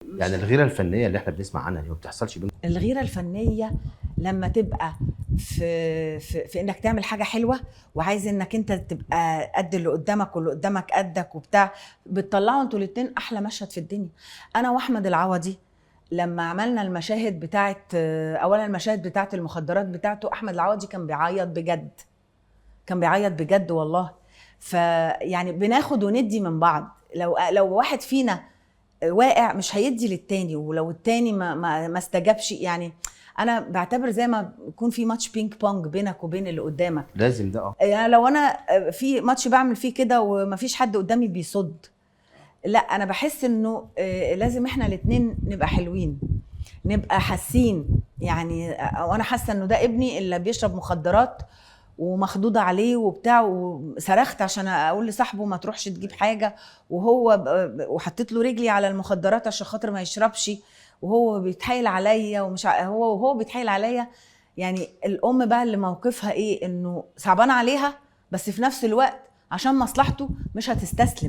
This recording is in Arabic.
يعني الغيرة الفنية اللي احنا بنسمع عنها دي ما بتحصلش بينكم؟ الغيرة الفنية لما تبقى في انك تعمل حاجة حلوة وعايز انك انت تبقى قد اللي قدامك واللي قدامك قدك وبتاع، بتطلعوا انتوا الاتنين احلى مشهد في الدنيا. انا واحمد العوضي لما عملنا المشاهد بتاعت اولا المشاهد بتاعت المخدرات بتاعته، احمد العوضي كان بيعيط بجد، كان بيعيط بجد والله. فيعني بناخد وندي من بعض. لو واحد فينا واقع مش هيدي للتاني، ولو التاني ما استجابش. يعني انا بعتبر زي ما يكون في ماتش بينج بونج بينك وبين اللي قدامك، لازم ده يعني لو انا في ماتش بعمل فيه كده ومفيش حد قدامي بيصد، لا انا بحس انه لازم احنا الاتنين نبقى حلوين، نبقى حاسين. يعني او انا حاسه انه ده ابني اللي بيشرب مخدرات ومخضوضه عليه وبتاع، وصرخت عشان اقول لصاحبه ما تروحش تجيب حاجه، وحطيت له رجلي على المخدرات عشان خاطر ما يشربش، وهو بيتحايل عليا ومش هو بيتحايل عليا. يعني الام بقى اللي موقفها ايه، انه صعبان عليها بس في نفس الوقت عشان مصلحته مش هتستسلم.